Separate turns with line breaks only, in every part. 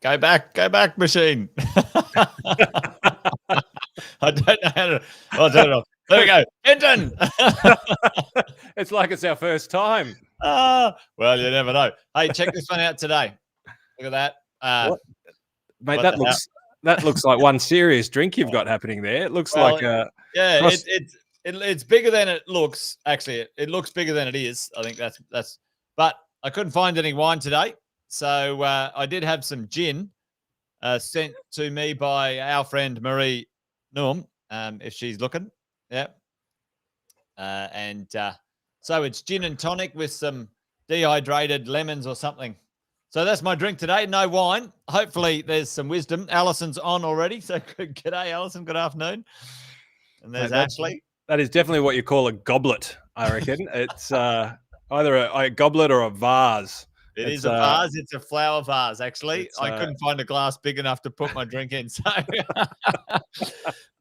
Go back, machine. I don't know how to. I'll turn it off. There we go. Hinton.
It's like it's our first time.
Well, you never know. Hey, check this one out today. Look at that.
Mate, that looks like one serious drink you've got happening there. It looks like
it's bigger than it looks. Actually, it looks bigger than it is. I think that's. But I couldn't find any wine today, so I did have some gin sent to me by our friend Marie Noom, if she's looking. Yeah. So it's gin and tonic with some dehydrated lemons or something. So that's my drink today. No wine. Hopefully there's some wisdom. Alison's on already. So g'day, Alison. Good afternoon. And there's Ashley.
That is definitely what you call a goblet, I reckon. It's either a goblet or a vase.
It is a vase. It's a flower vase, actually. I couldn't find a glass big enough to put my drink in. So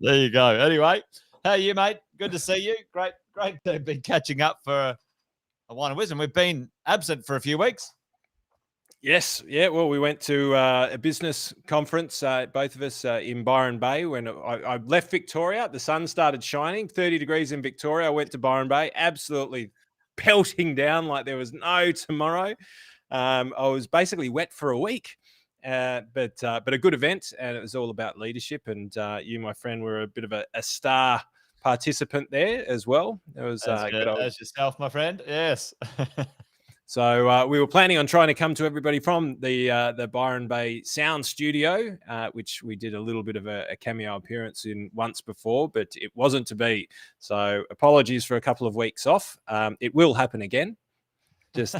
there you go. Anyway, how are you, mate? Good to see you. Great to be catching up for a wine and wisdom. We've been absent for a few weeks.
Yes. Yeah. Well, we went to a business conference, both of us in Byron Bay. When I left Victoria, the sun started shining, 30 degrees in Victoria. I went to Byron Bay, absolutely pelting down like there was no tomorrow. I was basically wet for a week, but a good event, and it was all about leadership. And you, my friend, were a bit of a star participant there as well. It was good
as yourself, my friend. Yes.
So we were planning on trying to come to everybody from the Byron Bay Sound Studio, which we did a little bit of a cameo appearance in once before, but it wasn't to be. So apologies for a couple of weeks off. It will happen again. Just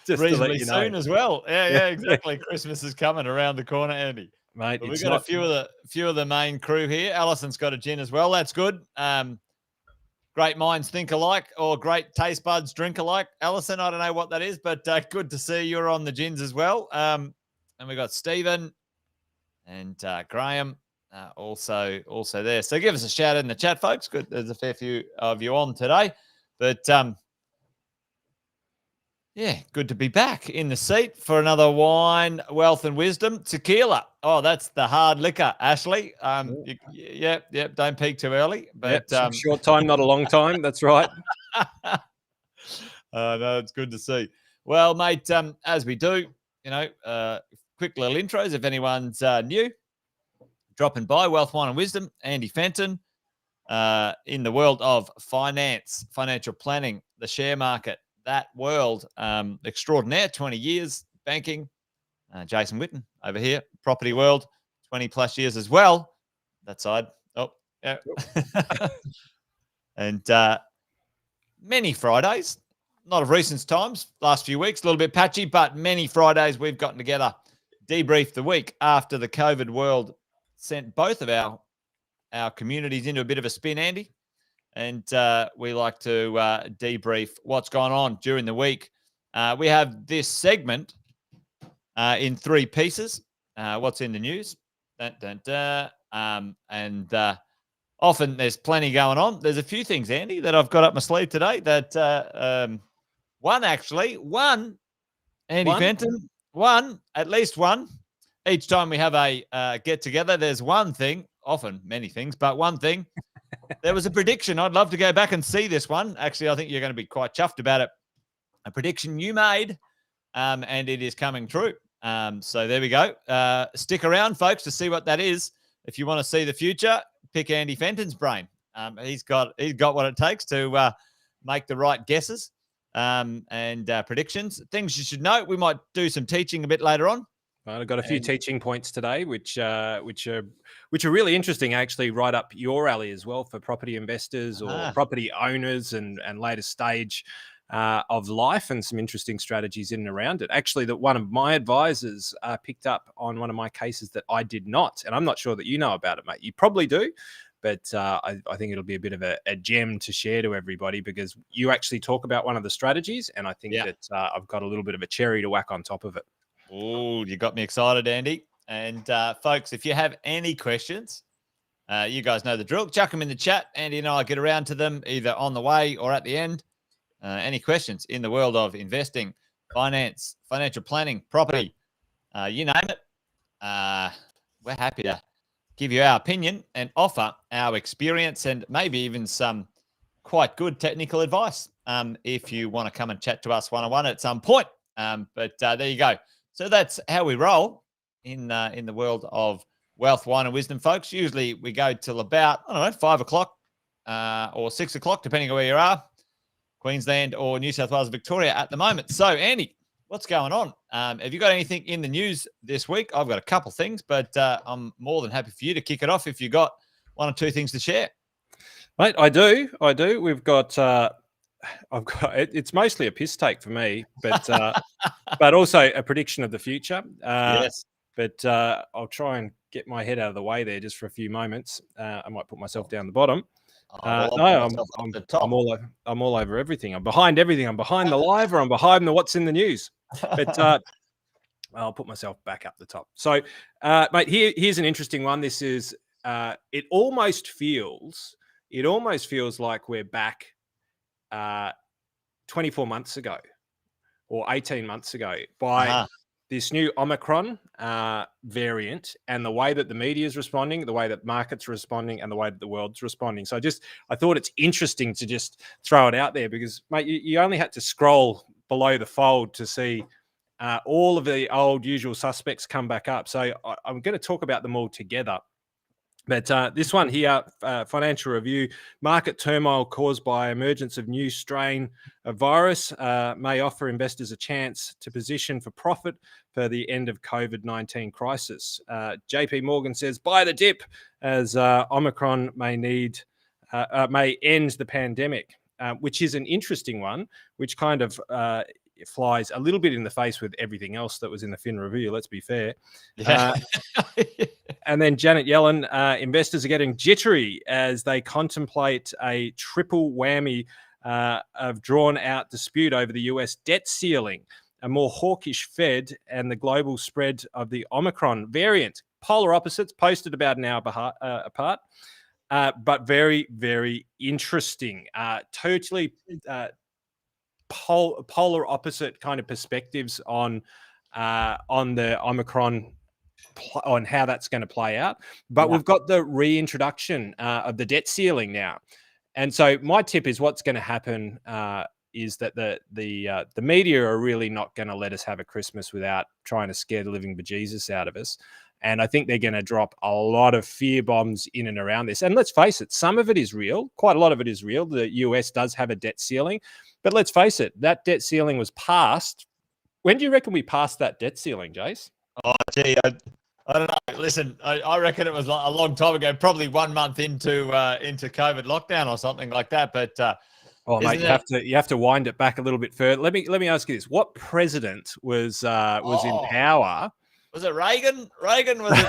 reasonably soon as well. Yeah, exactly. Christmas is coming around the corner, Andy.
Mate,
we've got a few of the main crew here. Alison's got a gin as well. That's good. Great minds think alike, or great taste buds drink alike. Alison, I don't know what that is, but good to see you're on the gins as well. And we've got Stephen and Graham also there. So give us a shout in the chat, folks. Good, there's a fair few of you on today, but yeah, good to be back in the seat for another wine, wealth, and wisdom. Tequila. Oh, that's the hard liquor, Ashley. Yep. Don't peak too early. But
short time, not a long time. That's right.
No, it's good to see. Well, mate, as we do, quick little intros. If anyone's new, dropping by, Wealth, Wine, and Wisdom, Andy Fenton, in the world of finance, financial planning, the share market. That world extraordinaire, 20 years banking. Jason Witten over here, property world, 20 plus years as well. That side. Oh, yeah. And many Fridays, not of recent times, last few weeks, a little bit patchy, but many Fridays we've gotten together, debrief the week after the COVID world sent both of our communities into a bit of a spin, Andy. And we like to debrief what's gone on during the week. We have this segment in three pieces. What's in the news? And often there's plenty going on. There's a few things, Andy, that I've got up my sleeve today. That one, Andy Fenton, at least one. Each time we have a get-together, there's one thing, often many things, but one thing. There was a prediction. I'd love to go back and see this one. Actually, I think you're going to be quite chuffed about it. A prediction you made, and it is coming true. So there we go. Stick around, folks, to see what that is. If you want to see the future, pick Andy Fenton's brain. He's got what it takes to make the right guesses and predictions. Things you should know. We might do some teaching a bit later on.
I've got a few teaching points today, which are really interesting, actually, right up your alley as well for property investors or property owners and later stage of life, and some interesting strategies in and around it. Actually, that one of my advisors picked up on one of my cases that I did not, and I'm not sure that you know about it, mate. You probably do, but I think it'll be a bit of a gem to share to everybody, because you actually talk about one of the strategies, and I think that I've got a little bit of a cherry to whack on top of it.
Oh, you got me excited, Andy. And folks, if you have any questions, You guys know the drill. Chuck them in the chat. Andy and I get around to them either on the way or at the end. Any questions in the world of investing, finance, financial planning, property, you name it. We're happy to give you our opinion and offer our experience and maybe even some quite good technical advice if you want to come and chat to us one-on-one at some point. But there you go. So that's how we roll in the world of wealth, wine, and wisdom, folks. Usually we go till about, 5 o'clock or 6 o'clock, depending on where you are, Queensland or New South Wales, Victoria at the moment. So, Andy, what's going on? Have you got anything in the news this week? I've got a couple things, but I'm more than happy for you to kick it off if you've got one or two things to share.
Mate, I do. We've got, it's mostly a piss take for me, but but also a prediction of the future.
Yes.
But I'll try and get my head out of the way there just for a few moments. I might put myself down the bottom. I'm all over everything. I'm behind everything. I'm behind the live, or I'm behind the what's in the news. But I'll put myself back up the top. So, mate, here's an interesting one. This is it almost feels like we're back 24 months ago or 18 months ago by this new Omicron variant, and the way that the media is responding, the way that markets are responding, and the way that the world's responding. So I thought it's interesting to just throw it out there because, mate, you only had to scroll below the fold to see all of the old usual suspects come back up. So I'm going to talk about them all together. But this one here, Financial Review, market turmoil caused by emergence of new strain of virus may offer investors a chance to position for profit for the end of COVID-19 crisis. JP Morgan says, buy the dip as Omicron may end the pandemic, which is an interesting one, which kind of flies a little bit in the face with everything else that was in the Fin Review, let's be fair.
Yeah.
And then Janet Yellen, investors are getting jittery as they contemplate a triple whammy of drawn-out dispute over the US debt ceiling, a more hawkish Fed, and the global spread of the Omicron variant. Polar opposites, posted about an hour apart, but very, very interesting. Totally polar opposite kind of perspectives on the Omicron, on how that's going to play out. But we've got the reintroduction of the debt ceiling now. And so my tip is what's going to happen is that the media are really not going to let us have a Christmas without trying to scare the living bejesus out of us. And I think they're going to drop a lot of fear bombs in and around this. And let's face it, some of it is real. Quite a lot of it is real. The US does have a debt ceiling. But let's face it, that debt ceiling was passed. When do you reckon we passed that debt ceiling, Jace?
Oh, gee, I don't know. Listen, I reckon it was a long time ago, probably 1 month into COVID lockdown or something like that. But
mate, you have to wind it back a little bit further. Let me ask you this: what president was in power?
Was it Reagan? Reagan was
it?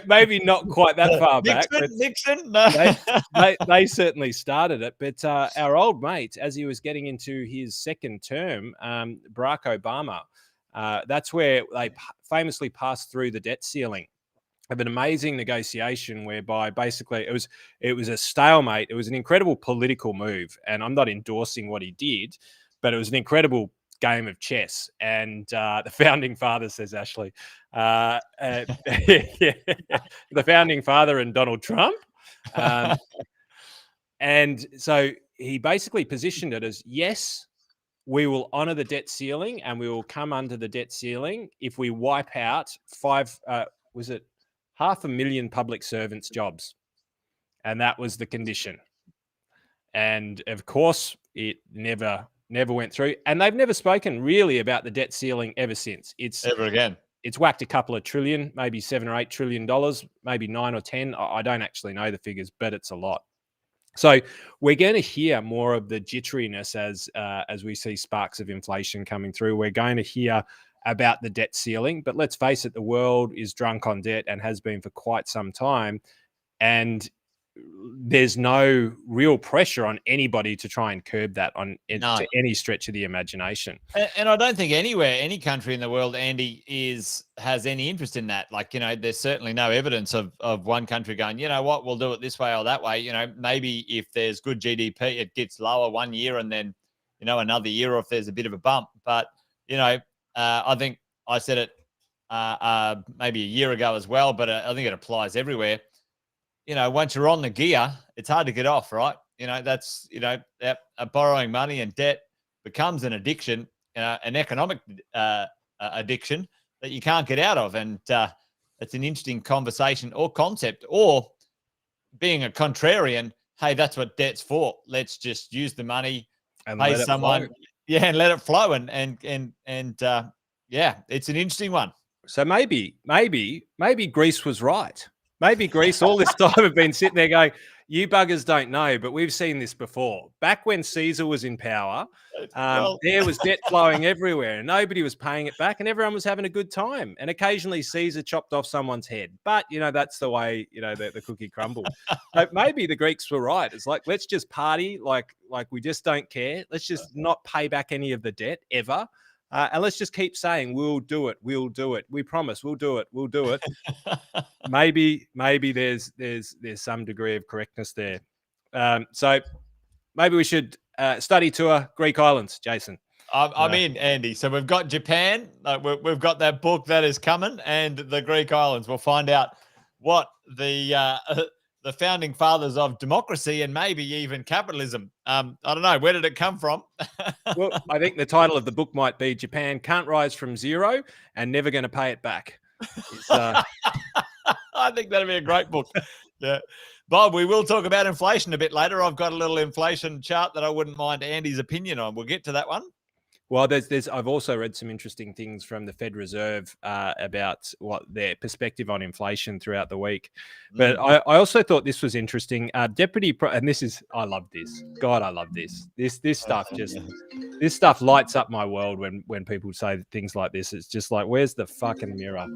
Maybe not quite that far back.
Nixon? No.
they certainly started it. But our old mate, as he was getting into his second term, Barack Obama, that's where they famously passed through the debt ceiling of an amazing negotiation whereby basically it was a stalemate. It was an incredible political move. And I'm not endorsing what he did, but it was an incredible game of chess. And the founding father, says Ashley, the founding father and Donald Trump. And so he basically positioned it as, yes, we will honor the debt ceiling and we will come under the debt ceiling if we wipe out 500,000 public servants' jobs. And that was the condition. And of course, it never went through, and they've never spoken really about the debt ceiling ever since.
Ever again.
It's whacked a couple of trillion, maybe $7 or $8 trillion, maybe 9 or 10. I don't actually know the figures, but it's a lot. So we're going to hear more of the jitteriness as we see sparks of inflation coming through. We're going to hear about the debt ceiling, but let's face it, the world is drunk on debt and has been for quite some time. And there's no real pressure on anybody to try and curb that to any stretch of the imagination.
And I don't think any country in the world, Andy, has any interest in that. Like, there's certainly no evidence of one country going, you know what, we'll do it this way or that way. Maybe if there's good GDP, it gets lower one year and then, another year, or if there's a bit of a bump. But, I think I said it maybe a year ago as well, but I think it applies everywhere. Once you're on the gear, it's hard to get off, right? That's, borrowing money and debt becomes an addiction, an economic addiction that you can't get out of. And it's an interesting conversation or concept, or being a contrarian. Hey, that's what debt's for. Let's just use the money, and pay someone. Yeah, and let it flow. And yeah, it's an interesting one.
So maybe Greece was right. Maybe Greece all this time have been sitting there going, you buggers don't know, but we've seen this before. Back when Caesar was in power, there was debt flowing everywhere and nobody was paying it back and everyone was having a good time. And occasionally Caesar chopped off someone's head. But, that's the way, the cookie crumbled. So maybe the Greeks were right. It's like, let's just party like we just don't care. Let's just not pay back any of the debt ever. And let's just keep saying, we'll do it. We'll do it. We promise we'll do it. We'll do it. maybe there's some degree of correctness there. So maybe we should study tour Greek islands, Jason.
I'm in, Andy. So we've got Japan. We've got that book that is coming, and the Greek islands. We'll find out what the founding fathers of democracy and maybe even capitalism. I don't know. Where did it come from?
Well, I think the title of the book might be Japan Can't Rise from Zero and Never Going to Pay It Back.
I think that'd be a great book. Yeah. Bob, we will talk about inflation a bit later. I've got a little inflation chart that I wouldn't mind Andy's opinion on. We'll get to that one.
Well, I've also read some interesting things from the Fed Reserve about what their perspective on inflation throughout the week. But I also thought this was interesting. I love this. God, I love this. This stuff lights up my world when people say things like this. It's just like, where's the fucking mirror?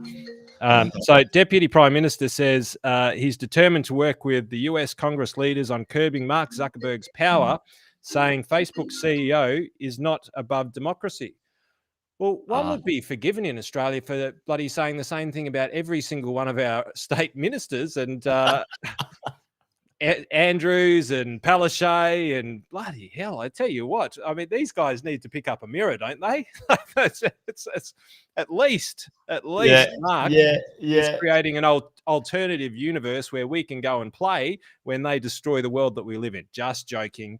So Deputy Prime Minister says he's determined to work with the US Congress leaders on curbing Mark Zuckerberg's power, saying Facebook CEO is not above democracy. Well, one would be forgiven in Australia for bloody saying the same thing about every single one of our state ministers and Andrews and Palaszczuk and bloody hell, I tell you what. I mean, these guys need to pick up a mirror, don't they? it's at least Mark is creating an alternative universe where we can go and play when they destroy the world that we live in. Just joking.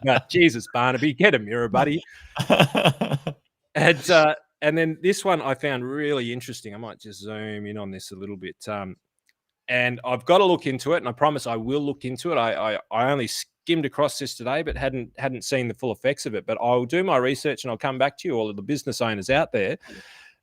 But Jesus, Barnaby, get a mirror, buddy. And then this one I found really interesting. I might just zoom in on this a little bit. And I've got to look into it, and I promise I will look into it. I only skimmed across this today, but hadn't seen the full effects of it. But I'll do my research, and I'll come back to you, all of the business owners out there.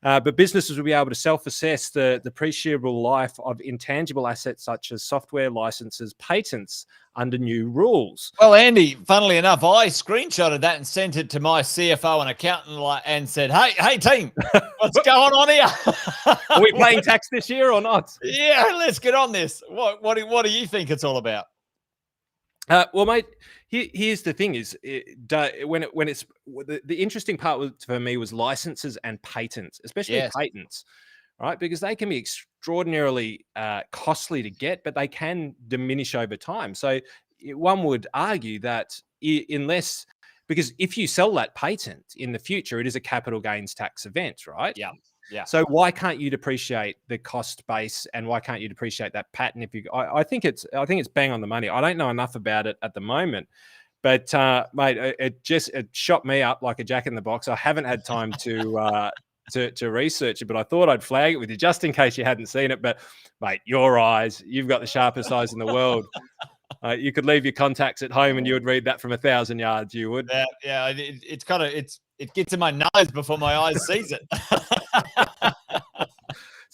But businesses will be able to self-assess the depreciable life of intangible assets such as software licenses, patents under new rules.
Well, Andy, funnily enough, I screenshotted that and sent it to my CFO and accountant and said, hey, team, what's going on here?
Are we paying tax this year or not?
Yeah, let's get on this. What do you think it's all about?
Well, mate, here's the thing: is when it's the interesting part for me was licenses and patents, especially patents, right? Because they can be extraordinarily costly to get, but they can diminish over time. So one would argue that because if you sell that patent in the future, it is a capital gains tax event, right?
Yeah. Yeah.
So why can't you depreciate the cost base, and why can't you depreciate that patent? I think it's bang on the money. I don't know enough about it at the moment, but mate, it shot me up like a jack in the box. I haven't had time to research it, but I thought I'd flag it with you just in case you hadn't seen it. But mate, your eyes, you've got the sharpest eyes in the world. You could leave your contacts at home and you would read that from 1,000 yards. You would.
Yeah. It gets in my nose before my eyes sees it.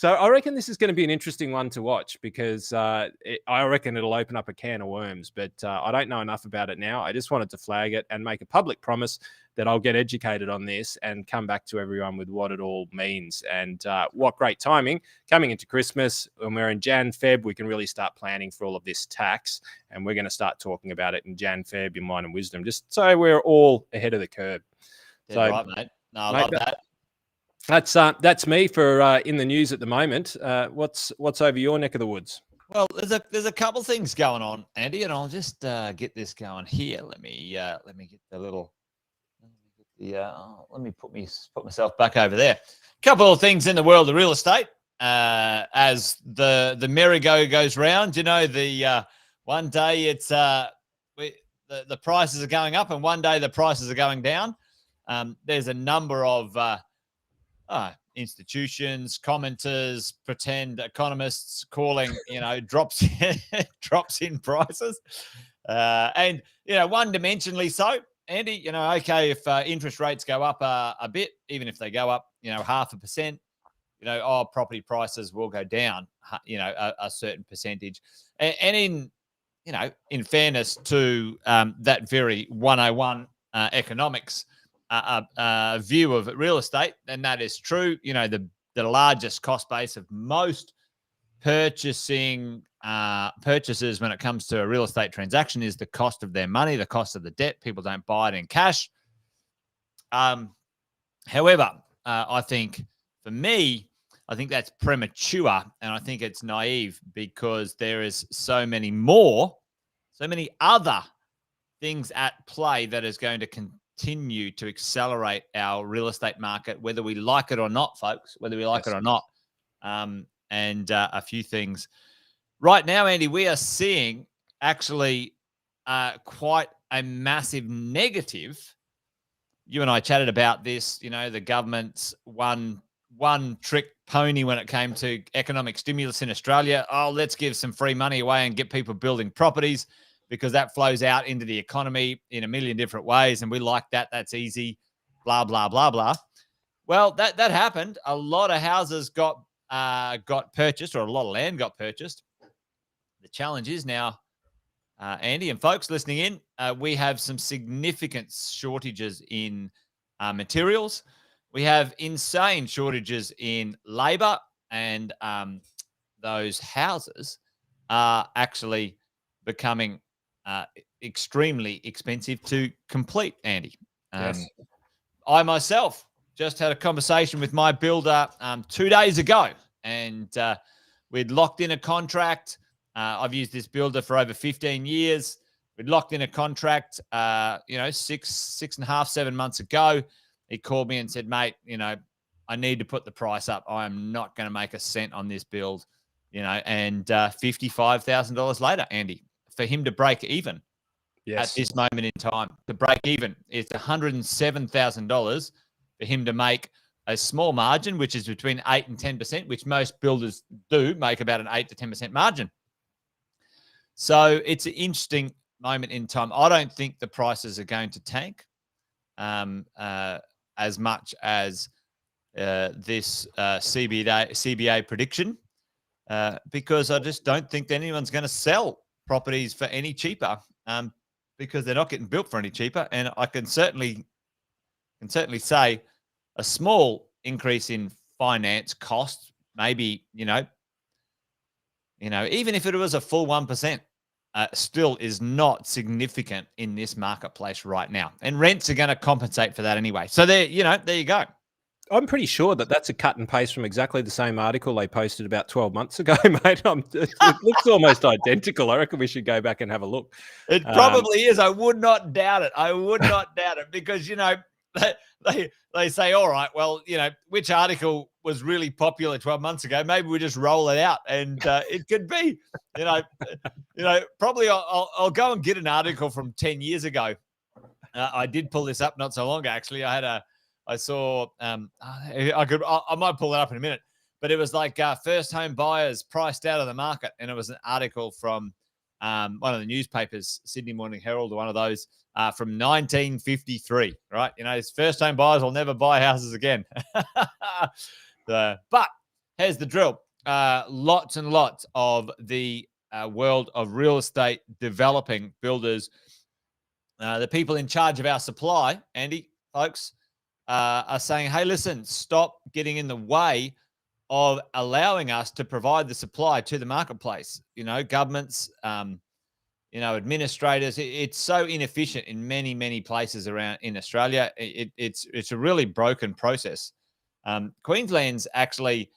So I reckon this is going to be an interesting one to watch because I reckon it'll open up a can of worms, but I don't know enough about it now. I just wanted to flag it and make a public promise that I'll get educated on this and come back to everyone with what it all means. And what great timing coming into Christmas when we're in Jan, Feb, we can really start planning for all of this tax. And we're going to start talking about it in Jan, Feb, in Mind and Wisdom, just so we're all ahead of the curve.
Dead right, mate. No, I love that.
That's me for in the news at the moment. What's over your neck of the woods?
Well, there's a couple things going on, Andy, and I'll just get this going here. Let me get the little. Let me put myself back over there. A couple of things in the world of real estate. As the merry-go goes round, the one day it's the prices are going up, and one day the prices are going down. There's a number of institutions, commenters, pretend economists calling, drops in prices. And, one-dimensionally so, Andy, okay, if interest rates go up a bit, even if they go up, 0.5%, property prices will go down, a certain percentage. And in fairness to that very 101 economics view of real estate, and that is true. The largest cost base of most purchases when it comes to a real estate transaction is the cost of their money, the cost of the debt. People don't buy it in cash. However, I think for me, I think that's premature, and I think it's naive because there is so many other things at play that is going to continue to accelerate our real estate market, whether we like it or not, folks, whether we like it or not. And a few things. Right now, Andy, we are seeing actually quite a massive negative. You and I chatted about this, the government's one trick pony when it came to economic stimulus in Australia. Oh, let's give some free money away and get people building properties, because that flows out into the economy in a million different ways. And we like that. That's easy, blah, blah, blah, blah. Well, that happened. A lot of houses got purchased, or a lot of land got purchased. The challenge is now, Andy and folks listening in, we have some significant shortages in materials. We have insane shortages in labor, and those houses are actually becoming extremely expensive to complete, Andy.
Yes.
I myself just had a conversation with my builder 2 days ago, and we'd locked in a contract. I've used this builder for over 15 years. We'd locked in a contract, 6.5, 7 months ago. He called me and said, mate, I need to put the price up. I am not going to make a cent on this build, and $55,000 later, Andy, for him to break even at this moment in time, to break even, it's $107,000 for him to make a small margin, which is between 8 and 10%, which most builders do make about an 8 to 10% margin. So it's an interesting moment in time. I don't think the prices are going to tank as much as this CBA prediction, because I just don't think that anyone's going to sell properties for any cheaper, because they're not getting built for any cheaper. And I can certainly say a small increase in finance costs, maybe, even if it was a full 1%, still is not significant in this marketplace right now. And rents are going to compensate for that anyway. So there you go.
I'm pretty sure that that's a cut and paste from exactly the same article they posted about 12 months ago, mate. It looks almost identical. I reckon we should go back and have a look.
It probably is. I would not doubt it. Because, they say, all right, well, which article was really popular 12 months ago? Maybe we just roll it out, and it could be, probably I'll go and get an article from 10 years ago. I did pull this up not so long ago, actually. I saw, I might pull it up in a minute, but it was like first home buyers priced out of the market. And it was an article from one of the newspapers, Sydney Morning Herald, or one of those from 1953, right? First home buyers will never buy houses again. But here's the drill. Lots and lots of the world of real estate developing builders, the people in charge of our supply, Andy, folks, are saying, hey, listen, stop getting in the way of allowing us to provide the supply to the marketplace. Governments, administrators. It's so inefficient in many, many places around in Australia. It's a really broken process. Queensland's actually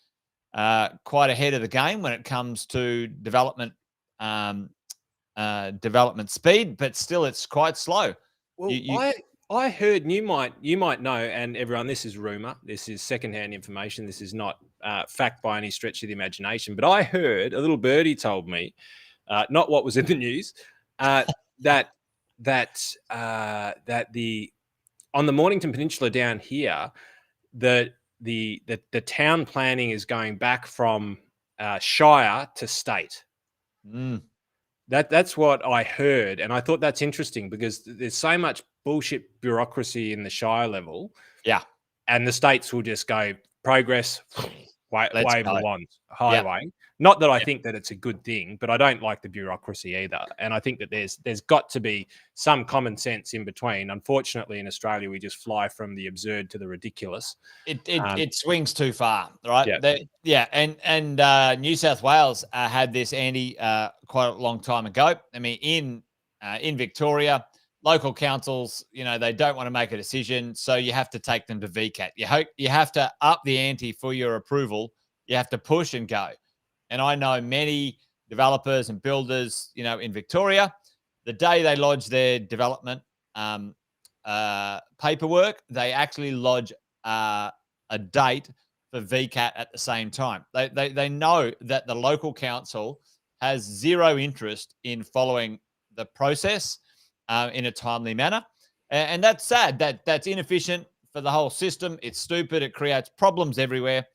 quite ahead of the game when it comes to development speed, but still it's quite slow.
Well, I heard, you might know, and everyone, this is rumor, this is secondhand information, this is not fact by any stretch of the imagination, but I heard, a little birdie told me, not what was in the news, that on the Mornington Peninsula down here, the town planning is going back from shire to state. That's what I heard, and I thought that's interesting because there's so much bullshit bureaucracy in the shire level.
Yeah,
and the states will just go progress, wave the wand, highway.
Yep.
Not that I think that it's a good thing, but I don't like the bureaucracy either. And I think that there's got to be some common sense in between. Unfortunately, in Australia, we just fly from the absurd to the ridiculous.
It swings too far, right?
Yeah,
and New South Wales had this, Andy, quite a long time ago. I mean, in Victoria, local councils, they don't want to make a decision, so you have to take them to VCAT. You have to up the ante for your approval. You have to push and go. And I know many developers and builders, in Victoria, the day they lodge their development paperwork, they actually lodge a date for VCAT at the same time. They know that the local council has zero interest in following the process in a timely manner. And that's sad. That's inefficient for the whole system. It's stupid. It creates problems everywhere.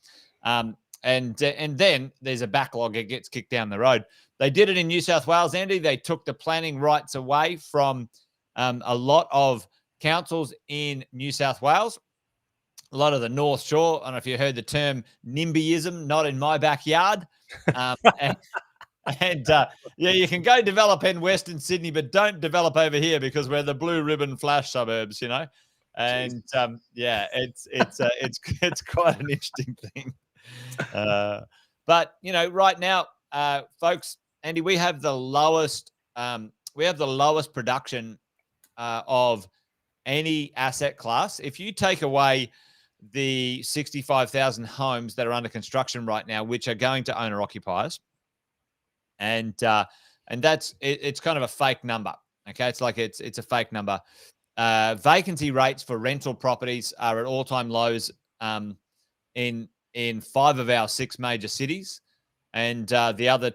And then there's a backlog. It gets kicked down the road. They did it in New South Wales, Andy. They took the planning rights away from a lot of councils in New South Wales, a lot of the North Shore. I don't know if you heard the term NIMBYism, not in my backyard. You can go develop in Western Sydney, but don't develop over here because we're the blue ribbon flash suburbs, And it's quite an interesting thing. But right now, folks, Andy, we have the lowest production of any asset class. If you take away the 65,000 homes that are under construction right now, which are going to owner occupiers, and that's it's kind of a fake number. Okay, it's like it's a fake number. Vacancy rates for rental properties are at all-time lows in 5 of our 6 major cities, and the other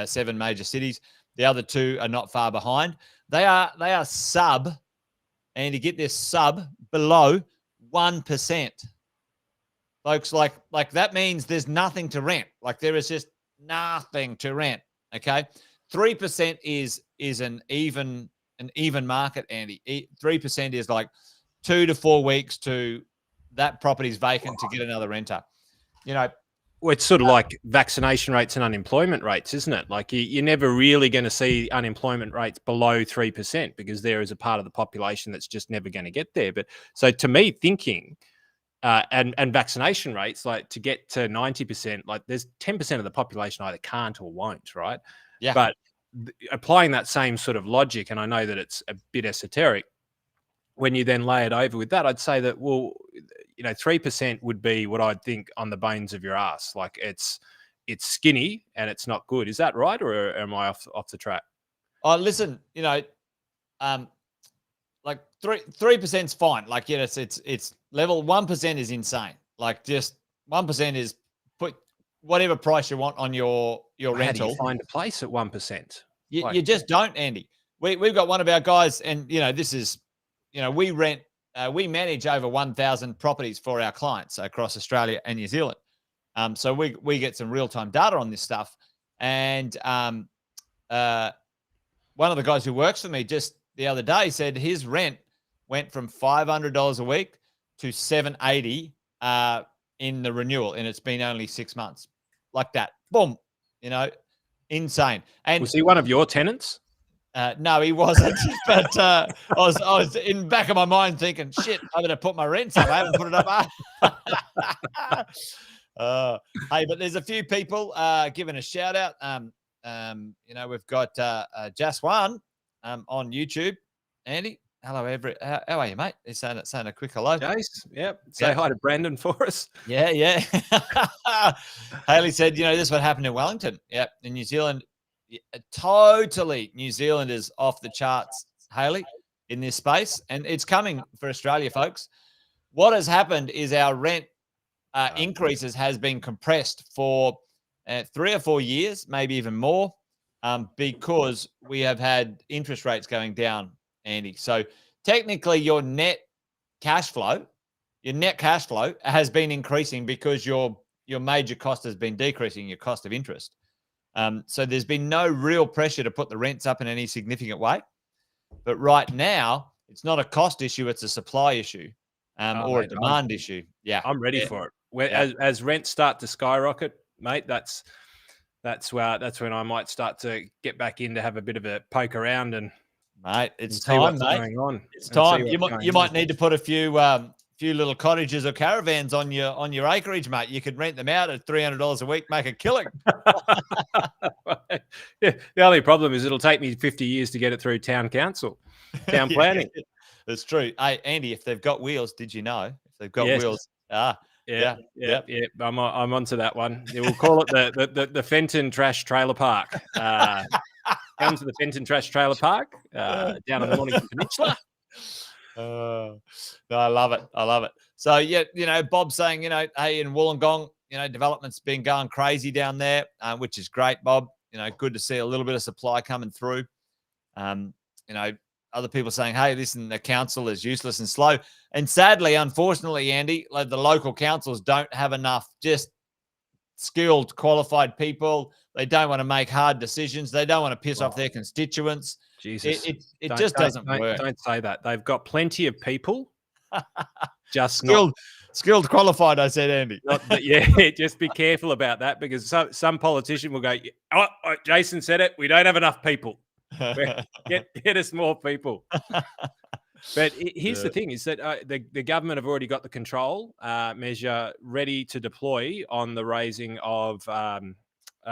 7 major cities. The other 2 are not far behind. They are sub, and to get this sub below 1%, folks. Like that means there's nothing to rent. Like there is just nothing to rent. Okay, 3% is an even market, Andy. 3% is like 2 to 4 weeks to that property's vacant to get another renter.
Well, it's sort of like vaccination rates and unemployment rates, isn't it? Like you're never really going to see unemployment rates below 3% because there is a part of the population that's just never going to get there. But so to me, thinking and vaccination rates, like to get to 90%, like there's 10% of the population either can't or won't, right?
Yeah.
But applying that same sort of logic, and I know that it's a bit esoteric, when you then lay it over with that, I'd say that, 3% would be what I'd think on the bones of your ass. Like it's skinny and it's not good. Is that right? Or am I off the track?
Oh, listen, like 3% is fine. Like, it's level. 1% is insane. Like just 1% is put whatever price you want on your rental.
How do you find a place at 1%?
You just don't, Andy. We've got one of our guys, and this is, we manage over 1,000 properties for our clients across Australia and New Zealand. So we get some real-time data on this stuff. And one of the guys who works for me just the other day said his rent went from $500 a week to $780 in the renewal, and it's been only 6 months. Like that. Boom. Insane. And
was he one of your tenants?
No, he wasn't. But I was in the back of my mind thinking, shit, I better put my rents up. I haven't put it up. Hey, but there's a few people giving a shout out. We've got Jaswan on YouTube. Andy, hello, how are you, mate? He's saying a quick hello.
Jace, yep. Say hi to Brandon for us.
Yeah. Haley said, this is what happened in Wellington. Yep, in New Zealand. Totally, New Zealand is off the charts, Haley, in this space, and it's coming for Australia, folks. What has happened is our rent increases has been compressed for 3 or 4 years, maybe even more, because we have had interest rates going down, Andy. So technically, your net cash flow has been increasing because your major cost has been decreasing, your cost of interest. So there's been no real pressure to put the rents up in any significant way. But right now, it's not a cost issue, it's a supply issue or a demand issue. Yeah.
I'm ready for it. As rents start to skyrocket, mate, that's when I might start to get back in to have a bit of a poke around and
mate, it's time, mate.
Going on.
It's time. You might need to put a few little cottages or caravans on your acreage, mate. You could rent them out at $300 a week, make a killing.
Yeah, the only problem is it'll take me 50 years to get it through town council, town planning.
That's true. Hey, Andy, if they've got wheels, did you know? If they've got wheels,
yeah. I'm onto that one. We'll call it the Fenton Trash Trailer Park. Come to the Fenton Trash Trailer Park down on the Mornington Peninsula.
No, I love it. So Bob's saying, hey, in Wollongong, development's been going crazy down there, which is great, Bob. Good to see a little bit of supply coming through. Other people saying, hey, listen, the council is useless and slow. And sadly, unfortunately, Andy, like the local councils don't have enough just skilled, qualified people. They don't want to make hard decisions. They don't want to piss off their constituents.
Jesus.
It just doesn't work.
Don't say that. They've got plenty of people. Just
skilled, qualified, I said, Andy.
Just be careful about that because some politician will go, oh, Jason said it. We don't have enough people. Get us more people. But here's the thing is that the government have already got the control measure ready to deploy on the raising of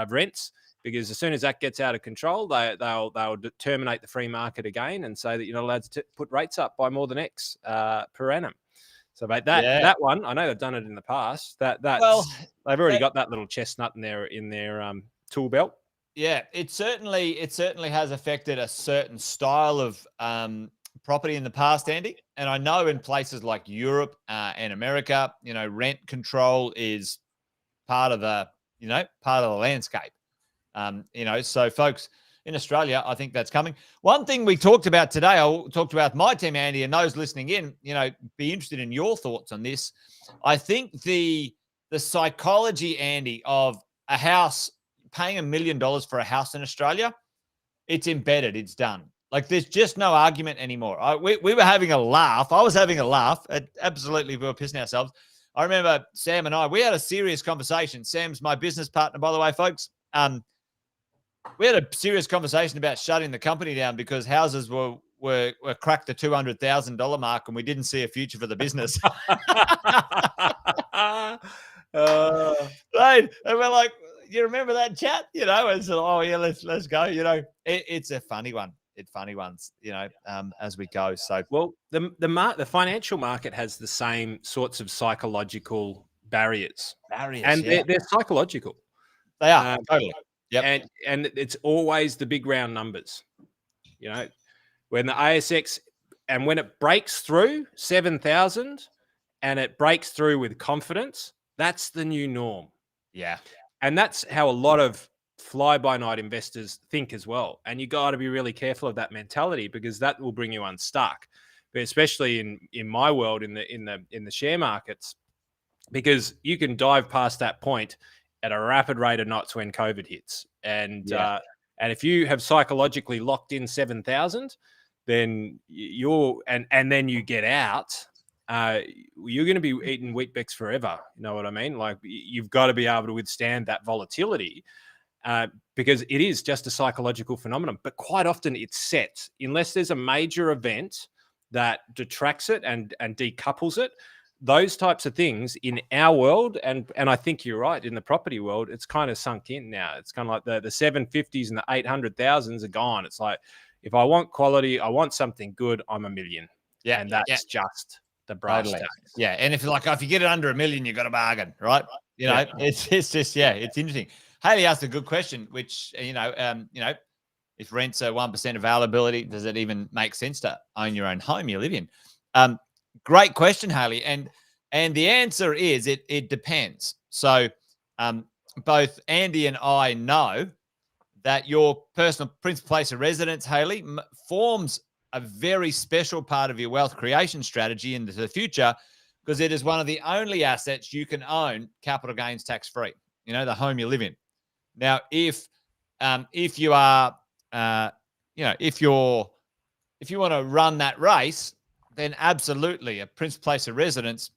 rents, because as soon as that gets out of control, they'll terminate the free market again and say that you're not allowed to put rates up by more than X per annum. So that one, I know they've done it in the past. They've already got that little chestnut in their tool belt.
Yeah, it certainly has affected a certain style of property in the past, Andy. And I know in places like Europe and America, rent control is part of the landscape. So folks in Australia, I think that's coming. One thing we talked about today, I talked about my team, Andy, and those listening in, be interested in your thoughts on this. I think the psychology, Andy, of a house, paying $1 million for a house in Australia, it's embedded, it's done. Like there's just no argument anymore. We were having a laugh. I was having a laugh. Absolutely, we were pissing ourselves. I remember Sam and we had a serious conversation. Sam's my business partner, by the way, folks. We had a serious conversation about shutting the company down because houses were cracked the $200,000 mark and we didn't see a future for the business. Right. And we're like, you remember that chat? And so, let's go. It's a funny one. It's funny ones, as we go. So,
well, the financial market has the same sorts of psychological barriers, and they're psychological.
They are totally.
Yep. And it's always the big round numbers. When the ASX and when it breaks through 7,000 and it breaks through with confidence, that's the new norm.
Yeah.
And that's how a lot of fly-by-night investors think as well. And you got to be really careful of that mentality because that will bring you unstuck. But especially in my world, in the share markets, because you can dive past that point at a rapid rate of knots when COVID hits. And if you have psychologically locked in 7,000, then then you get out you're going to be eating Weet-Bix forever. You know what I mean? Like, you've got to be able to withstand that volatility, because it is just a psychological phenomenon. But quite often it's set, unless there's a major event that detracts it and decouples it. Those types of things in our world, and I think you're right, in the property world, it's kind of sunk in now. It's kind of like the 750s and the 800,000s are gone. It's like, if I want quality, I want something good, I'm $1 million.
Yeah,
and that's just the brass
totally.
tacks.
Yeah, and if you get it under $1 million, you got a bargain, right? You know, it's just it's interesting. Haley asked a good question, which if rents are 1% availability, does it even make sense to own your own home you live in? Great question, Haley, and the answer is it depends. So both Andy and I know that your personal principal place of residence, Haley, forms a very special part of your wealth creation strategy into the future, because it is one of the only assets you can own capital gains tax free. You know, the home you live in. Now, if you are, if you want to run that race, then absolutely a principal place of residence.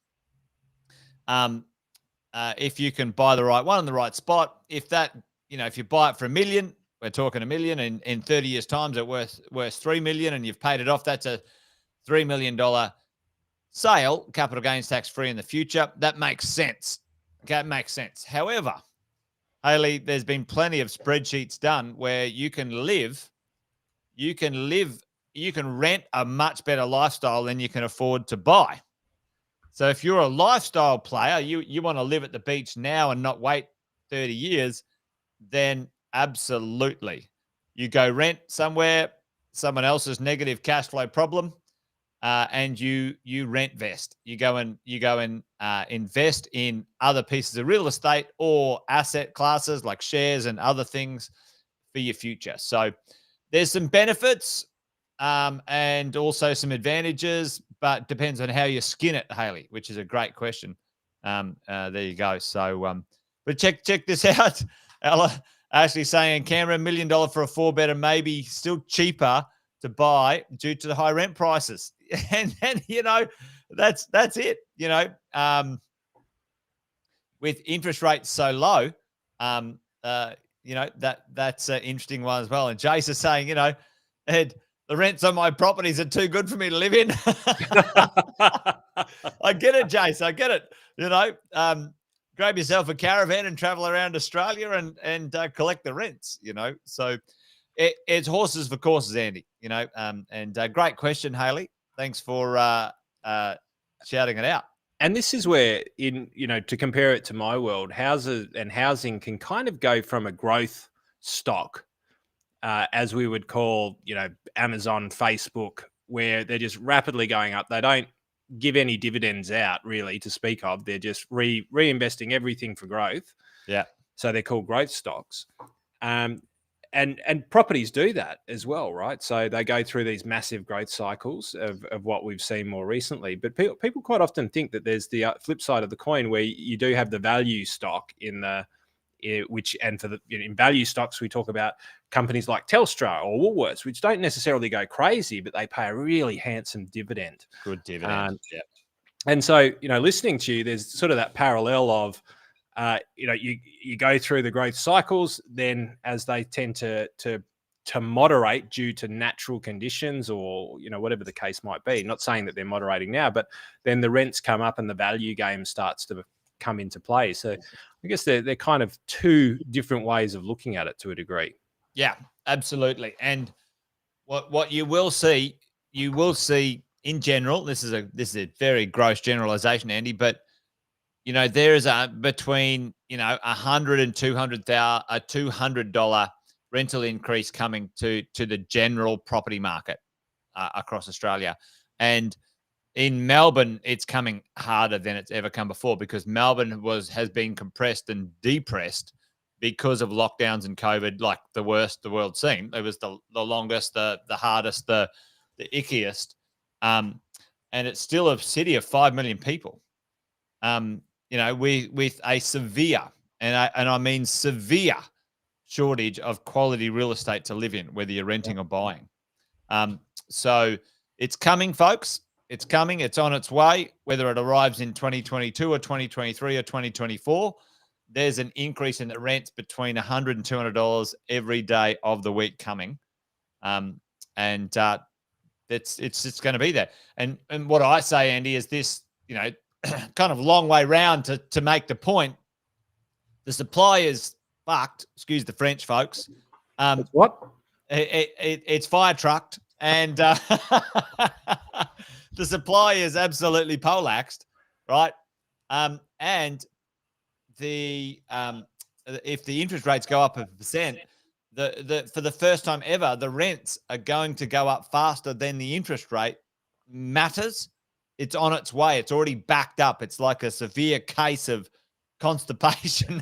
If you can buy the right one in the right spot, if you buy it for $1 million, we're talking $1 million, and in 30 years' time, it's worth $3 million, and you've paid it off. That's a $3 million sale, capital gains tax free in the future. That makes sense. Okay, it makes sense. However, Haley, there's been plenty of spreadsheets done where you can rent a much better lifestyle than you can afford to buy. So if you're a lifestyle player, you want to live at the beach now and not wait 30 years, then absolutely. You go rent somewhere, someone else's negative cash flow problem, and you rent vest. You go and invest in other pieces of real estate or asset classes like shares and other things for your future. So there's some benefits and also some advantages, but depends on how you skin it, Haley, which is a great question. There you go. So, but check this out. Ella actually saying Canberra, $1 million for a 4-bedder, maybe still cheaper to buy due to the high rent prices. And then, that's it, with interest rates so low, that's an interesting one as well. And Jace is saying, Ed, the rents on my properties are too good for me to live in. I get it, Jace. I get it. Grab yourself a caravan and travel around Australia and collect the rents, So it's horses for courses, Andy, and great question, Haley. Thanks for shouting it out.
And this is where, to compare it to my world, houses and housing can kind of go from a growth stock, as we would call, Amazon, Facebook, where they're just rapidly going up. They don't give any dividends out really to speak of. They're just reinvesting everything for growth.
Yeah.
So they're called growth stocks. And properties do that as well, right? So they go through these massive growth cycles of what we've seen more recently. But people quite often think that there's the flip side of the coin, where you do have the value stock in value stocks, we talk about companies like Telstra or Woolworths, which don't necessarily go crazy, but they pay a really handsome dividend.
Good dividend. Yeah.
And so, listening to you, there's sort of that parallel of, you go through the growth cycles, then as they tend to moderate due to natural conditions or, whatever the case might be, not saying that they're moderating now, but then the rents come up and the value game starts to come into play. So I guess they're kind of two different ways of looking at it to a degree.
Yeah, absolutely. And what you will see in general, this is a very gross generalization, Andy, but there is between $100 and $200 rental increase coming to the general property market across Australia. And in Melbourne, it's coming harder than it's ever come before, because Melbourne has been compressed and depressed because of lockdowns and COVID, like the worst the world's seen. It was the longest, the hardest, the ickiest. And it's still a city of 5 million people. With a severe, and I mean severe, shortage of quality real estate to live in, whether you're renting or buying. So it's coming, folks. It's coming. It's on its way. Whether it arrives in 2022 or 2023 or 2024, there's an increase in the rents between $100 and $200 every day of the week coming. It's going to be there. And what I say, Andy, is this, kind of long way round to make the point. The supply is fucked. Excuse the French, folks.
What?
It's fire trucked, and the supply is absolutely poleaxed, right? And the if the interest rates go up 1%, for the first time ever, the rents are going to go up faster than the interest rate matters. It's on its way. It's already backed up. It's like a severe case of constipation,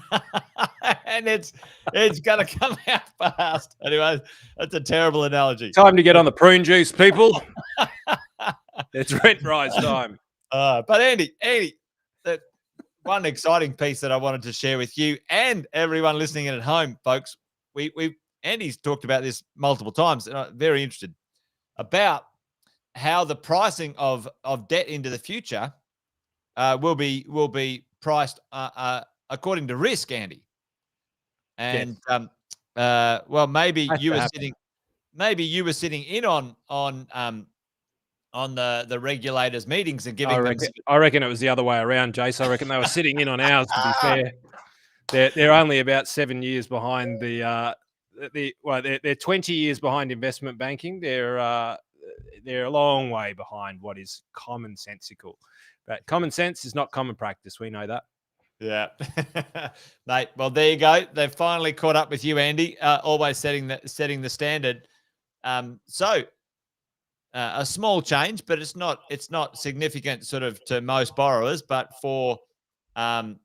and it's going to come out fast. Anyway, that's a terrible analogy.
Time to get on the prune juice, people. It's rent rise time.
But Andy, that one exciting piece that I wanted to share with you and everyone listening in at home, folks. Andy's talked about this multiple times, and I'm very interested about how the pricing of debt into the future will be priced according to risk, Andy. And
yes.
Well, maybe you were sitting in on the regulators' meetings and giving them.
I reckon it was the other way around, Jace. I reckon they were sitting in on ours. To be fair, they're only about 7 years behind they're 20 years behind investment banking. They're a long way behind what is commonsensical. But common sense is not common practice. We know that.
Yeah, mate. Well, there you go. They've finally caught up with you, Andy. Always setting the standard. So a small change, but it's not significant, sort of, to most borrowers. But for a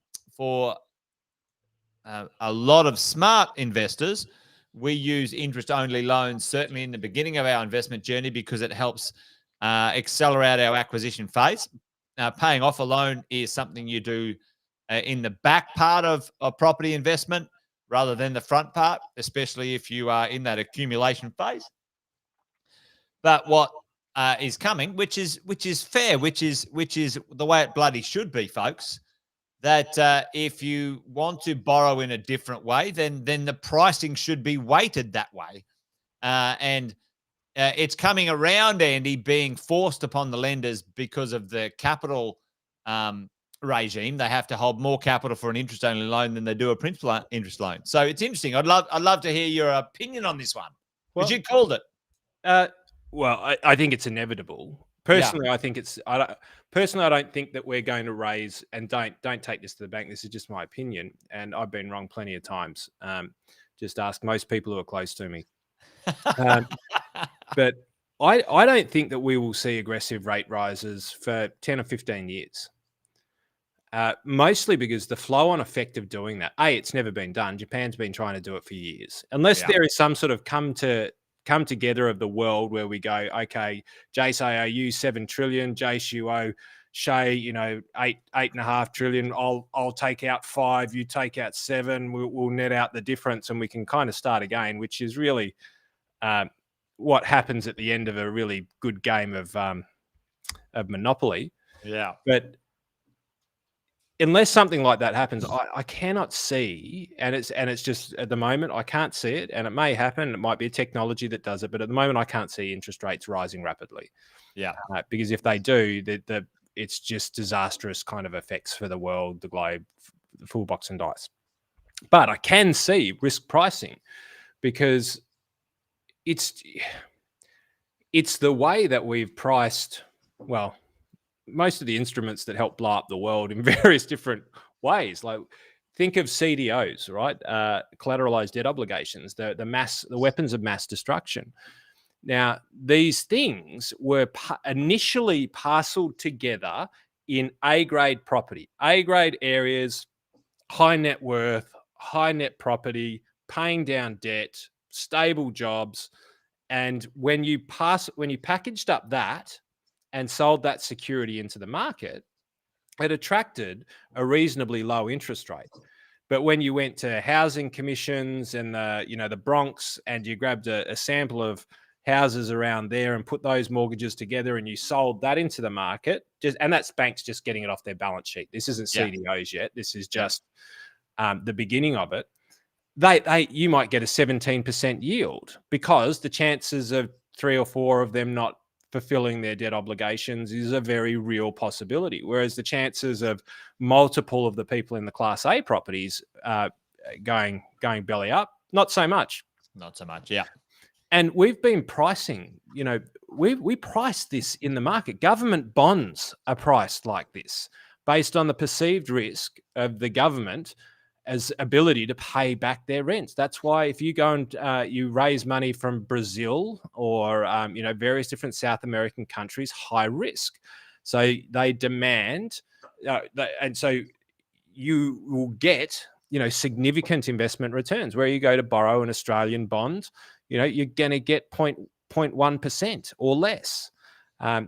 lot of smart investors, we use interest-only loans certainly in the beginning of our investment journey because it helps accelerate our acquisition phase. Paying off a loan is something you do in the back part of property investment rather than the front part, especially if you are in that accumulation phase. But what is coming, which is fair, which is the way it bloody should be, folks, that if you want to borrow in a different way, then the pricing should be weighted that way. And it's coming around, Andy, being forced upon the lenders because of the capital regime. They have to hold more capital for an interest-only loan than they do a principal interest loan. So it's interesting. I'd love to hear your opinion on this one, because you called it.
Well, I think it's inevitable. Personally, I think it's. I don't think that we're going to raise, and don't take this to the bank. This is just my opinion, and I've been wrong plenty of times. Just ask most people who are close to me. But I don't think that we will see aggressive rate rises for 10 or 15 years. Mostly because the flow-on effect of doing that. It's never been done. Japan's been trying to do it for years. Unless there is some sort of come together of the world where we go, okay, Jace, I owe you 7 trillion. Jace, you owe Shay, 8.5 trillion. I'll take out 5. You take out 7. We'll net out the difference, and we can kind of start again, which is really what happens at the end of a really good game of Monopoly.
Yeah,
but unless something like that happens, I cannot see, and it's just at the moment I can't see it, and it may happen. It might be a technology that does it, but at the moment I can't see interest rates rising rapidly.
Yeah,
because if they do, it's just disastrous kind of effects for the world, the globe, the full box and dice. But I can see risk pricing because it's the way that we've priced. Well, most of the instruments that help blow up the world in various different ways. Like, think of CDOs, right? Collateralized debt obligations, the weapons of mass destruction. Now, these things were initially parceled together in A-grade property, A-grade areas, high net worth, high net property, paying down debt, stable jobs. And when you packaged up that and sold that security into the market, it attracted a reasonably low interest rate. But when you went to housing commissions and the Bronx and you grabbed a sample of houses around there and put those mortgages together, and you sold that into the market, and that's banks just getting it off their balance sheet. This isn't CDOs yet. This is just the beginning of it. You might get a 17% yield, because the chances of 3 or 4 of them not fulfilling their debt obligations is a very real possibility. Whereas the chances of multiple of the people in the Class A properties going belly up, not so much.
Not so much, yeah.
And we've been pricing, we price this in the market. Government bonds are priced like this, based on the perceived risk of the government as ability to pay back their rents. That's why if you go and you raise money from Brazil or various different South American countries, high risk. So they demand, and so you will get significant investment returns. Where you go to borrow an Australian bond, you're going to get 0.1% or less.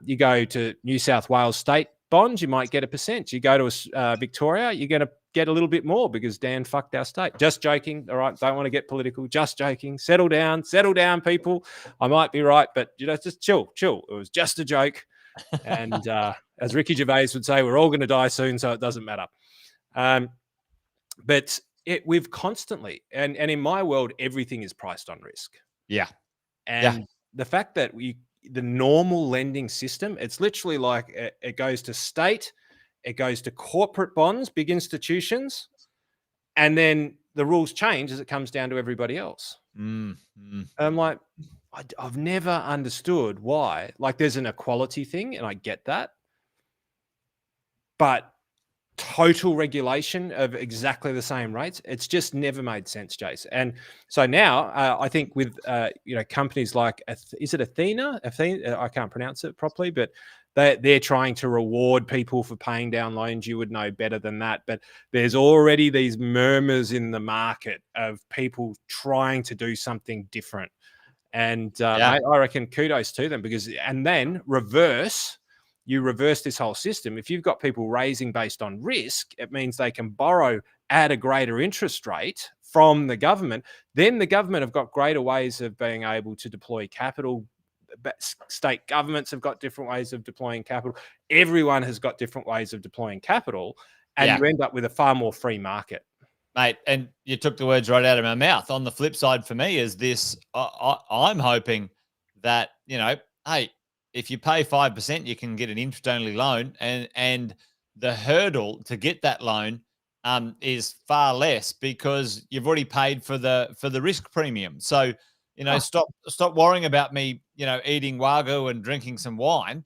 You go to New South Wales state bonds, you might get 1%. You go to Victoria, you're going to get a little bit more because Dan fucked our state. Just joking. All right. Don't want to get political. Just joking. Settle down, people. I might be right, but just chill. It was just a joke. And as Ricky Gervais would say, we're all going to die soon, so it doesn't matter. But we've constantly, and in my world, everything is priced on risk.
Yeah.
And the fact that the normal lending system, it's literally like it goes to state, it goes to corporate bonds, big institutions, and then the rules change as it comes down to everybody else. I'm like, I've never understood why. Like, there's an equality thing, and I get that, but total regulation of exactly the same rates, it's just never made sense, Jace. And so now I think with companies like, is it Athena? I can't pronounce it properly, but they're trying to reward people for paying down loans. You would know better than that, but there's already these murmurs in the market of people trying to do something different. And mate, I reckon kudos to them, and then you reverse this whole system. If you've got people raising based on risk, it means they can borrow at a greater interest rate from the government. Then the government have got greater ways of being able to deploy capital. State governments have got different ways of deploying capital. Everyone has got different ways of deploying capital, and you end up with a far more free market.
Mate, and you took the words right out of my mouth. On the flip side for me is this, I'm hoping that, hey, if you pay 5%, you can get an interest-only loan, and the hurdle to get that loan is far less because you've already paid for the risk premium. So, stop worrying about me, eating wagyu and drinking some wine.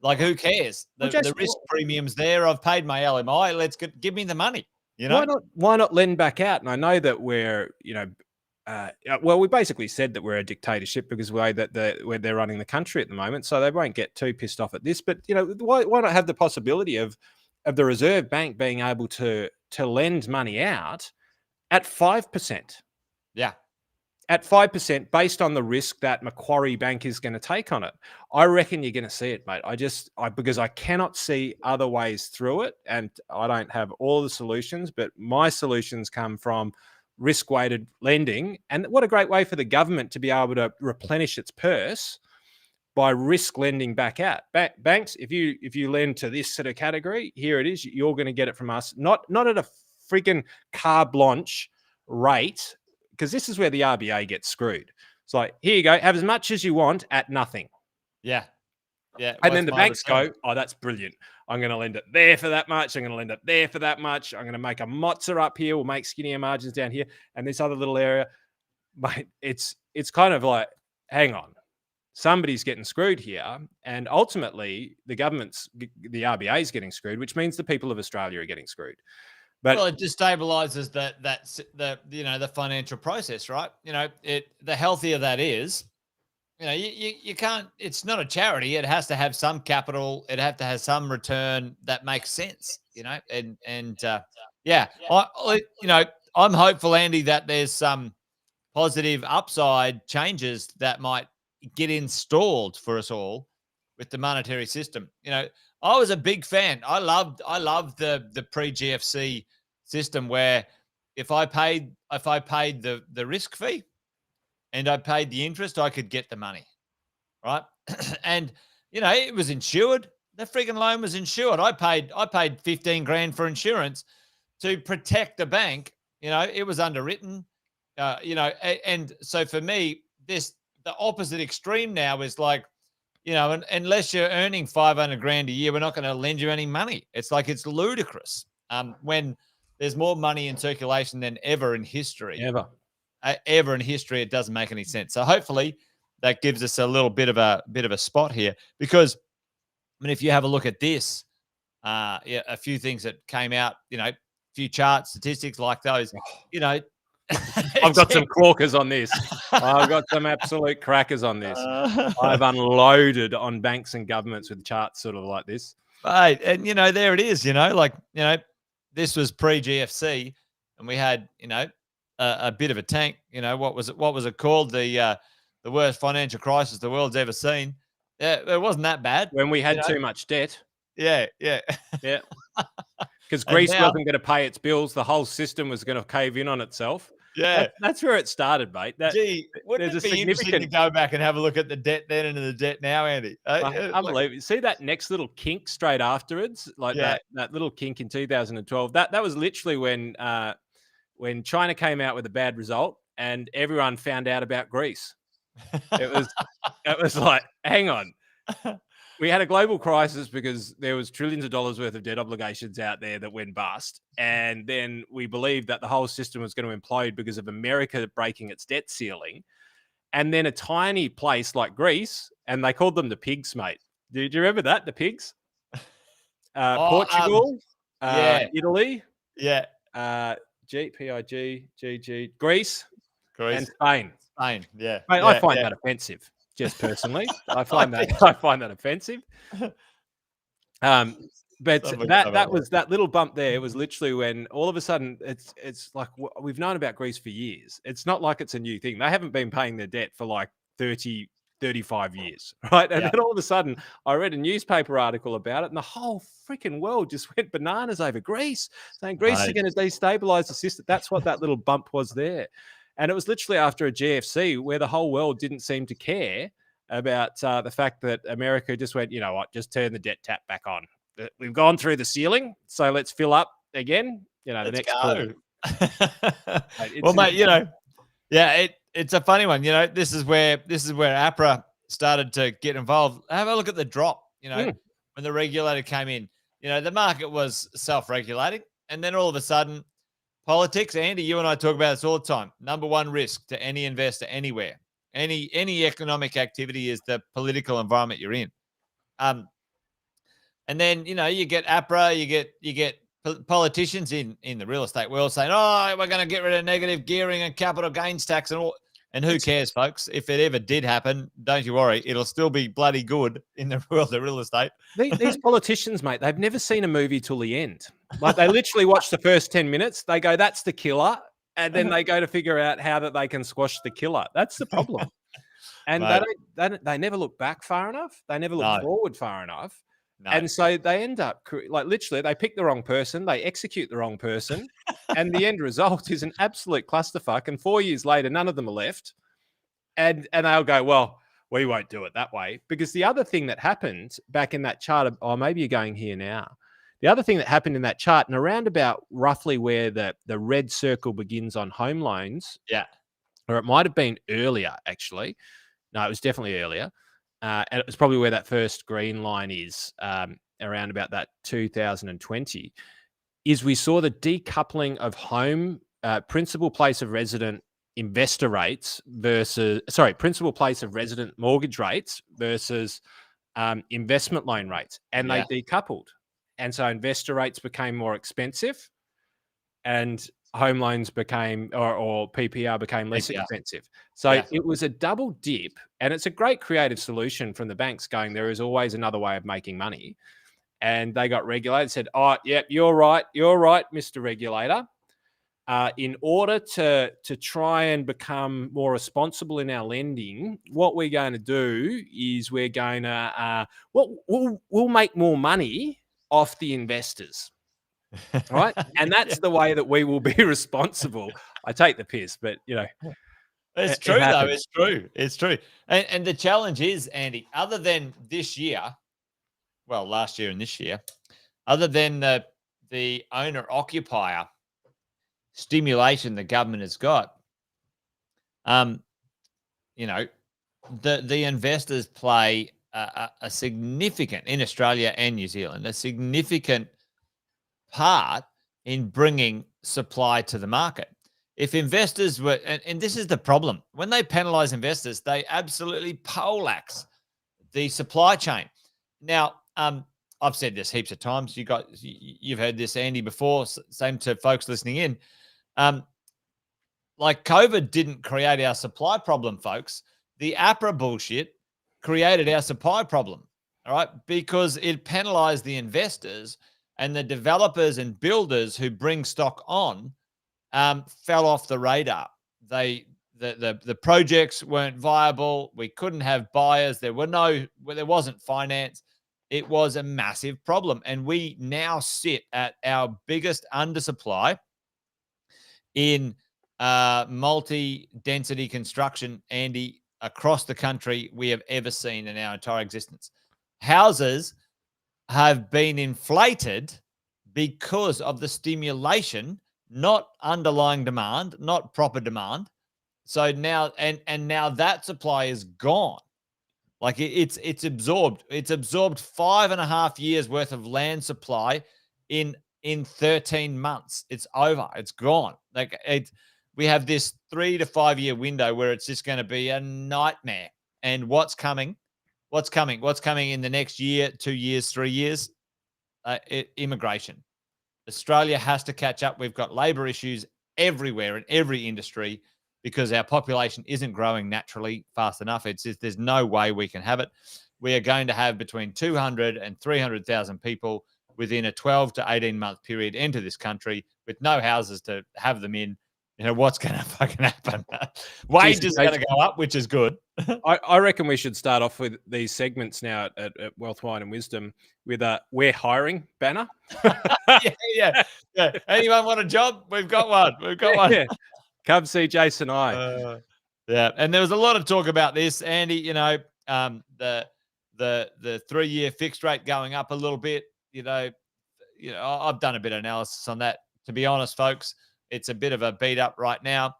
Like, who cares? The risk premium's there. I've paid my LMI. Give me the money.
Why not lend back out? And I know that we're, we basically said that we're a dictatorship because of the way that they're running the country at the moment. So they won't get too pissed off at this. But why not have the possibility of the Reserve Bank being able to lend money out at 5%?
Yeah.
At 5% based on the risk that Macquarie Bank is going to take on it. I reckon you're going to see it, mate. Because I cannot see other ways through it, and I don't have all the solutions, but my solutions come from risk-weighted lending. And what a great way for the government to be able to replenish its purse by risk lending back out. Banks, if you lend to this sort of category, here it is. You're going to get it from us, not at a freaking carte blanche rate, because this is where the RBA gets screwed. It's like, here you go, have as much as you want at nothing.
Yeah.
And then the banks go, oh, that's brilliant. I'm going to lend it there for that much. I'm going to lend it there for that much. I'm going to make a mozza up here. We'll make skinnier margins down here. And this other little area, but it's kind of like, hang on, somebody's getting screwed here. And ultimately, the RBA is getting screwed, which means the people of Australia are getting screwed. But
it destabilizes the financial process, right? The healthier that is, you can't. It's not a charity. It has to have some capital. It has to have some return that makes sense. I'm hopeful, Andy, that there's some positive upside changes that might get installed for us all with the monetary system. I was a big fan. I loved the pre-GFC system where if I paid the risk fee and I paid the interest, I could get the money. right? And it was insured. The freaking loan was insured. I paid 15 grand for insurance to protect the bank. It was underwritten. And so for me, the opposite extreme now is like, unless you're earning 500 grand a year, we're not going to lend you any money. It's like, it's ludicrous. When there's more money in circulation than ever in history. Ever in history, it doesn't make any sense. So hopefully that gives us a little bit of a spot here, because if you have a look at this, a few things that came out, a few charts, statistics like those,
I've got some corkers on this. I've got some absolute crackers on this. I've unloaded on banks and governments with charts sort of like this.
Right. And, there it is, this was pre-GFC, and we had, a bit of a tank. What was it called? The worst financial crisis the world's ever seen. Yeah, it wasn't that bad.
When we had too much debt.
Yeah.
Because Greece wasn't going to pay its bills. The whole system was going to cave in on itself.
Yeah.
That's where it started, mate.
Wouldn't it be interesting to go back and have a look at the debt then and the debt now, Andy?
Unbelievable. See that next little kink straight afterwards? Like that little kink in 2012. That was literally when China came out with a bad result and everyone found out about Greece. It was like, hang on. We had a global crisis because there was trillions of dollars worth of debt obligations out there that went bust. And then we believed that the whole system was going to implode because of America breaking its debt ceiling. And then a tiny place like Greece, and they called them the pigs, mate. Do you remember that? The pigs? Portugal, Italy, G, Greece, and Spain.
Mate,
I find that offensive. Just personally, I find that offensive. But that was that little bump there. It was literally when all of a sudden it's like, we've known about Greece for years. It's not like it's a new thing. They haven't been paying their debt for like 30, 35 years, right? And then all of a sudden, I read a newspaper article about it, and the whole freaking world just went bananas over Greece, saying Greece is going to destabilize the system. That's what that little bump was there. And it was literally after a GFC where the whole world didn't seem to care about the fact that America just went, you know what, just turn the debt tap back on. We've gone through the ceiling, so let's fill up again. The next quarter.
Well, mate, it's a funny one. This is where APRA started to get involved. Have a look at the drop. When the regulator came in, the market was self-regulating, and then all of a sudden, politics. Andy, you and I talk about this all the time. Number one risk to any investor anywhere, any economic activity is the political environment you're in. And then you get APRA, you get politicians in the real estate world saying, "Oh, we're going to get rid of negative gearing and capital gains tax and all." And who cares, folks? If it ever did happen, don't you worry. It'll still be bloody good in the world of real estate.
These politicians, mate, they've never seen a movie till the end. Like, they literally watch the first 10 minutes. They go, that's the killer. And then they go to figure out how that they can squash the killer. That's the problem. And they never look back far enough. They never look forward far enough. No. And so they end up, like, literally, they pick the wrong person, they execute the wrong person, and the end result is an absolute clusterfuck. And 4 years later, none of them are left. And they'll go, well, we won't do it that way. Because the other thing that happened back in that chart, maybe you're going here now. The other thing that happened in that chart, and around about roughly where the red circle begins on home loans, or it might have been earlier, actually. No, it was definitely earlier. And it was probably where that first green line is, around about that 2020, is we saw the decoupling of home principal place of resident investor rates principal place of resident mortgage rates versus investment loan rates. And they decoupled. And so investor rates became more expensive and home loans became, or PPR became less expensive. So it was a double dip, and it's a great creative solution from the banks going, there is always another way of making money. And they got regulated, said, oh, yeah, you're right, Mr. Regulator. In order to try and become more responsible in our lending, what we're going to do is we're going to, we'll make more money off the investors. Right. And that's the way that we will be responsible. I take the piss, but
It's true, though. It's true. It's true. And the challenge is, Andy, other than this year, well, last year and this year, other than the owner-occupier stimulation the government has got, you know, the investors play a significant, in Australia and New Zealand, a significant part in bringing supply to the market. If investors were, and this is the problem, when they penalize investors, they absolutely poleaxe the supply chain. Now, I've said this heaps of times. You've heard this, Andy, before. Same to folks listening in. Like COVID didn't create our supply problem, folks. The APRA bullshit created our supply problem. All right, because it penalized the investors, and the developers and builders who bring stock on fell off the radar. The projects weren't viable. We couldn't have buyers. There wasn't finance. It was a massive problem. And we now sit at our biggest undersupply in multi-density construction, Andy, across the country we have ever seen in our entire existence. Houses have been inflated because of the stimulation, not underlying demand, not proper demand. So now, and now that supply is gone. Like it's absorbed. It's absorbed 5.5 years worth of land supply in 13 months. It's over. It's gone. Like we have this 3 to 5 year window where it's just going to be a nightmare. And what's coming? What's coming in the next year, 2 years, 3 years? Immigration. Australia has to catch up. We've got labor issues everywhere in every industry because our population isn't growing naturally fast enough. It's just, there's no way we can have it. We are going to have between 200 and 300,000 people within a 12 to 18 month period enter this country with no houses to have them in. You know, what's going to fucking happen? Wages are going to go up, which is good.
I reckon we should start off with these segments now at Wealth, Wine and Wisdom with a "We're hiring" banner.
yeah. Anyone want a job? We've got one.
Yeah. Come see Jason I.
Yeah, and there was a lot of talk about this, Andy. You know, the 3 year fixed rate going up a little bit. You know, I've done a bit of analysis on that. To be honest, folks, it's a bit of a beat up right now.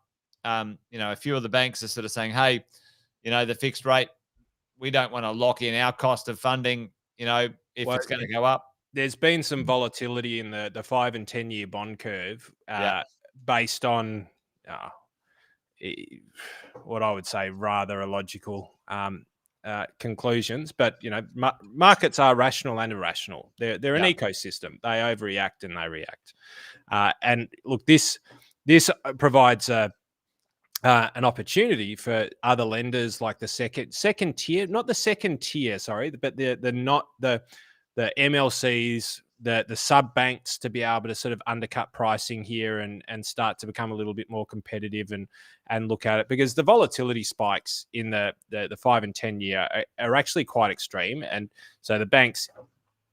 You know, a few of the banks are sort of saying, hey, you know, the fixed rate, we don't want to lock in our cost of funding, you know, if it's going to go up.
There's been some volatility in the 5 and 10 year bond curve based on what I would say rather illogical conclusions. But, you know, markets are rational and irrational. They're an ecosystem. They overreact and they react. And look, this provides an opportunity for other lenders like the second tier, not the second tier, sorry, but the MLCs, the sub banks to be able to sort of undercut pricing here and start to become a little bit more competitive and look at it, because the volatility spikes in the 5 and 10 year are actually quite extreme. And so the banks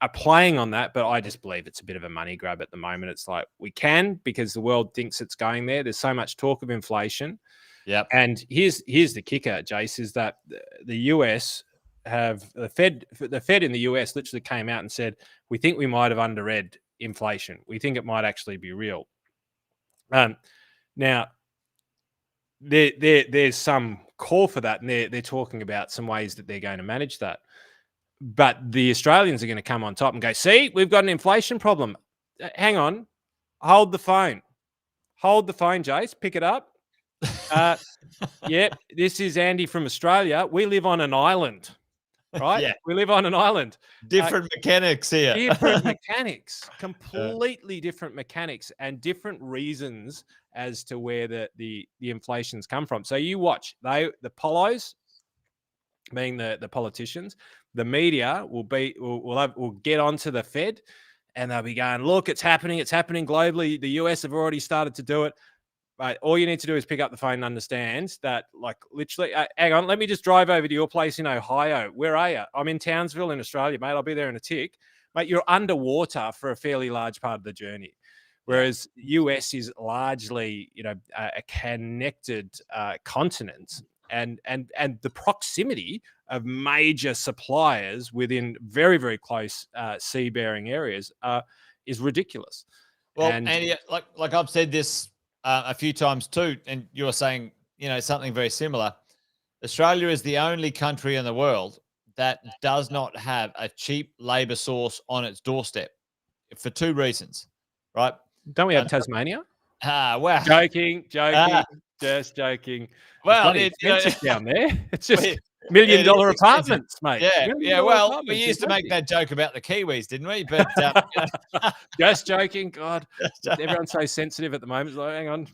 are playing on that, but I just believe it's a bit of a money grab at the moment. It's like, we can, because the world thinks it's going there. There's so much talk of inflation.
Yep.
And here's the kicker, Jace, is that the US have the Fed in the US literally came out and said, we think we might have underread inflation. We think it might actually be real. Now there's some call for that, and they're talking about some ways that they're going to manage that. But the Australians are going to come on top and go, see, we've got an inflation problem. Hang on. Hold the phone, Jace. Pick it up. Yep, this is Andy from Australia. We live on an island, right?
Yeah.
We live on an island.
Different mechanics here.
Different mechanics. Completely different mechanics and different reasons as to where the inflation's come from. So you watch. The polos, being the politicians, the media will get onto the Fed, and they'll be going, look, it's happening globally. The US have already started to do it. But all you need to do is pick up the phone and understand that, like, literally, hang on, let me just drive over to your place in Ohio. Where are you? I'm in Townsville in Australia, mate. I'll be there in a tick. Mate, you're underwater for a fairly large part of the journey. Whereas US is largely, a connected continent, and the proximity of major suppliers within very, very close sea-bearing areas is ridiculous.
Well,
And
Andy, like I've said this a few times too, and you're saying, something very similar. Australia is the only country in the world that does not have a cheap labor source on its doorstep for two reasons, right?
don't we have Tasmania?
Wow.
Joking,
Ah,
just joking. It's
well,
bloody expensive down there. It's just
it
$1 million
is expensive.
apartments, mate.
Yeah,
$1
yeah.
million
Well, we
apartments,
used to make that joke about the Kiwis, didn't we? But
just joking. God, everyone's so sensitive at the moment. It's like, hang on.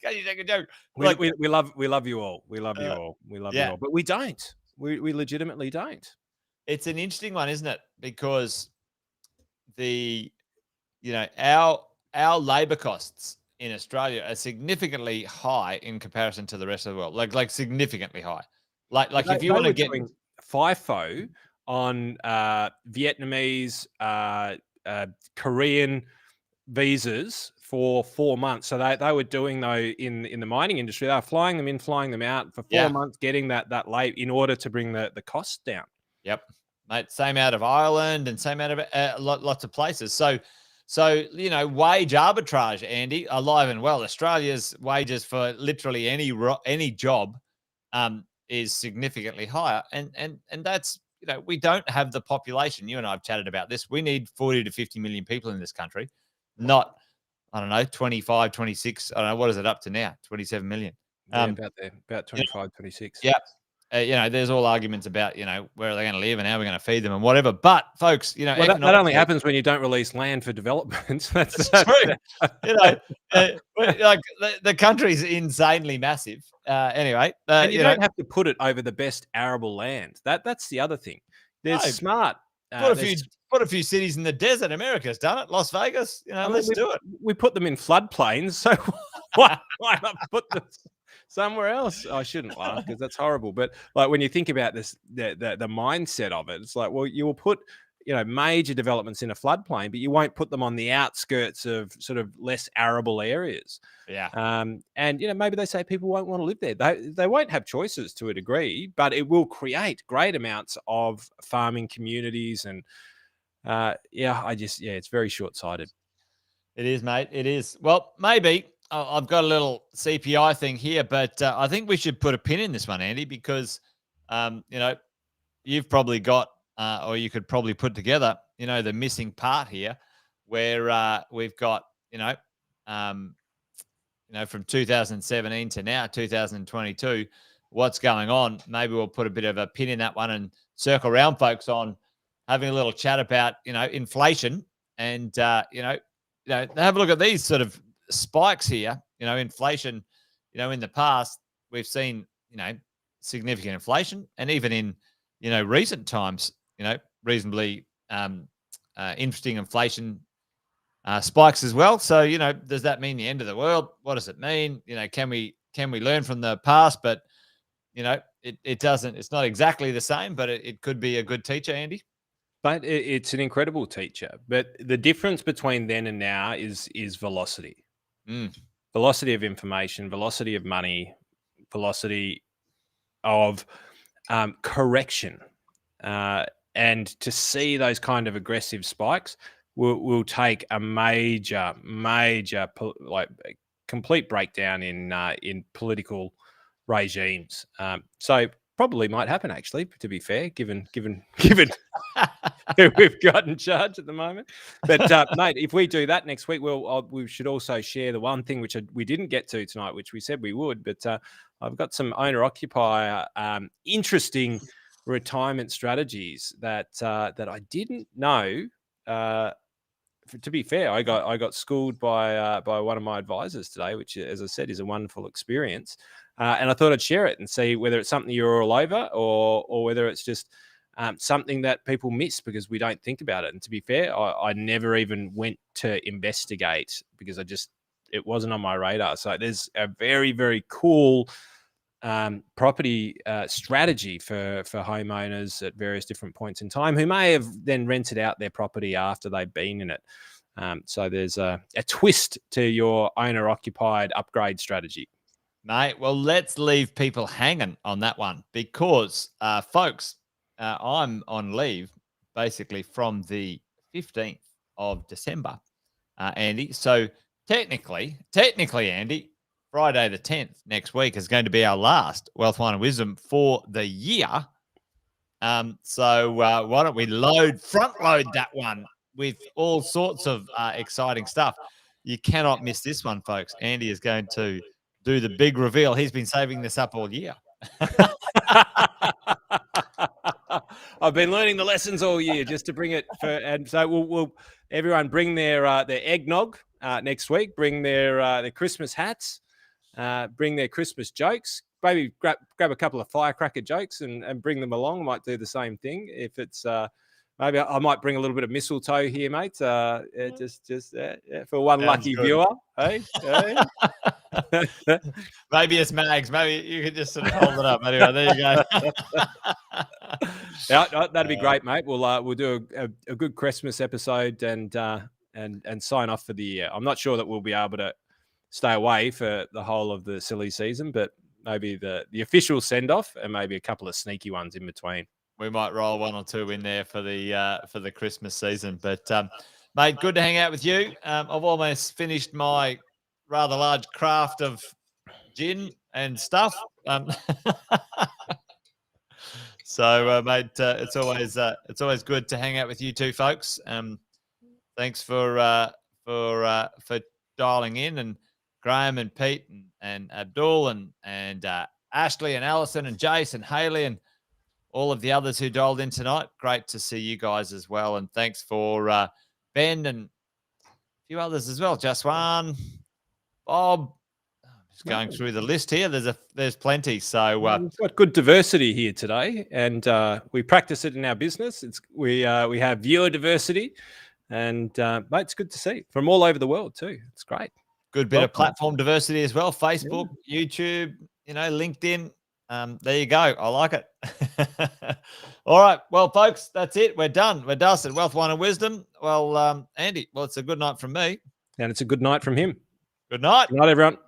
Can you take a joke?
We love you all. We love you all. We love you
yeah.
all. But we don't. We legitimately don't.
It's an interesting one, isn't it? Because our labor costs in Australia are significantly high in comparison to the rest of the world. Like significantly high. Like if you want to get
FIFO on Vietnamese, Korean visas for 4 months. So they were doing though in the mining industry, they were flying them in, flying them out for 4 months, getting that late in order to bring the cost down.
Yep, mate. Same out of Ireland and same out of lots of places. So wage arbitrage, Andy, alive and well. Australia's wages for literally any job is significantly higher, and that's we don't have the population. You and I have chatted about this. We need 40 to 50 million people in this country, not, I don't know, 25, 26. I don't know, what is it up to now? 27 million.
About there, about 25, 26.
Yeah. There's all arguments about, where are they going to live and how we're going to feed them and whatever. But folks,
that only happens when you don't release land for development. That's
true. Like the country's insanely massive. Anyway,
and you don't have to put it over the best arable land. That's the other thing. There's smart.
Put a few cities in the desert. America's done it. Las Vegas. Let's do it.
We put them in floodplains. So why not put them somewhere else? I shouldn't laugh because that's horrible. But like when you think about this, the mindset of it, it's like, well, you will put major developments in a floodplain, but you won't put them on the outskirts of sort of less arable areas.
Yeah.
And maybe they say people won't want to live there. They won't have choices to a degree, but it will create great amounts of farming communities. And it's very short-sighted.
It is, mate. It is. Well, maybe I've got a little CPI thing here, but I think we should put a pin in this one, Andy, because you've probably got, or you could probably put together, the missing part here, where we've got, from 2017 to now 2022, what's going on. Maybe we'll put a bit of a pin in that one and circle around, folks, on having a little chat about inflation and have a look at these sort of spikes here. Inflation, in the past we've seen significant inflation, and even in recent times reasonably interesting inflation spikes as well. So does that mean the end of the world? What does it mean? Can we learn from the past? But it doesn't. It's not exactly the same, but it could be a good teacher, Andy.
But it's an incredible teacher. But the difference between then and now is velocity. Velocity of information, velocity of money, velocity of correction. And to see those kind of aggressive spikes will take a major, complete breakdown in political regimes. So probably might happen, actually, to be fair, given who we've got in charge at the moment. But mate, if we do that next week, we should also share the one thing which we didn't get to tonight, which we said we would. But I've got some owner-occupier interesting retirement strategies that I didn't know. To be fair, I got schooled by one of my advisors today, which, as I said, is a wonderful experience. And I thought I'd share it and see whether it's something you're all over or whether it's just something that people miss because we don't think about it. And to be fair, I never even went to investigate because it wasn't on my radar. So there's a very, very cool property strategy for homeowners at various different points in time who may have then rented out their property after they've been in it. So there's a twist to your owner-occupied upgrade strategy.
Mate, well, let's leave people hanging on that one because, folks, I'm on leave basically from the 15th of December, Andy. So technically, Andy, Friday the 10th next week is going to be our last Wealth, Wine and Wisdom for the year. So why don't we front load that one with all sorts of exciting stuff. You cannot miss this one, folks. Andy is going to do the big reveal. He's been saving this up all year.
I've been learning the lessons all year just to bring it and so we'll everyone bring their eggnog next week, bring their Christmas hats, bring their Christmas jokes, maybe grab a couple of firecracker jokes and bring them along. I might do the same thing if it's maybe I might bring a little bit of mistletoe here, mate. Just for one Sounds lucky good. Viewer. Hey?
Maybe it's Mags. Maybe you could just sort of hold it up. Anyway, there you go.
Yeah, that'd be great, mate. We'll do a good Christmas episode and sign off for the year. I'm not sure that we'll be able to stay away for the whole of the silly season, but maybe the official send off and maybe a couple of sneaky ones in between.
We might roll one or two in there for the Christmas season. But mate, good to hang out with you. I've almost finished my rather large craft of gin and stuff. So, mate, it's always good to hang out with you two folks. Thanks for dialing in, and Graham and Pete and Abdul and Ashley and Alison and Jace and Haley and all of the others who dialed in tonight. Great to see you guys as well. And thanks for Ben and a few others as well. Just one, Bob. I'm just going through the list here. There's plenty. So
we've got good diversity here today, and we practice it in our business. We have viewer diversity, and mate, it's good to see from all over the world too. It's great.
Good bit of platform diversity as well. Facebook, YouTube, LinkedIn. There you go. I like it. All right. Well, folks, that's it. We're done. We're dusted. Wealth, Wine and Wisdom. Well, Andy, it's a good night from me.
And it's a good night from him.
Good night.
Good night, everyone.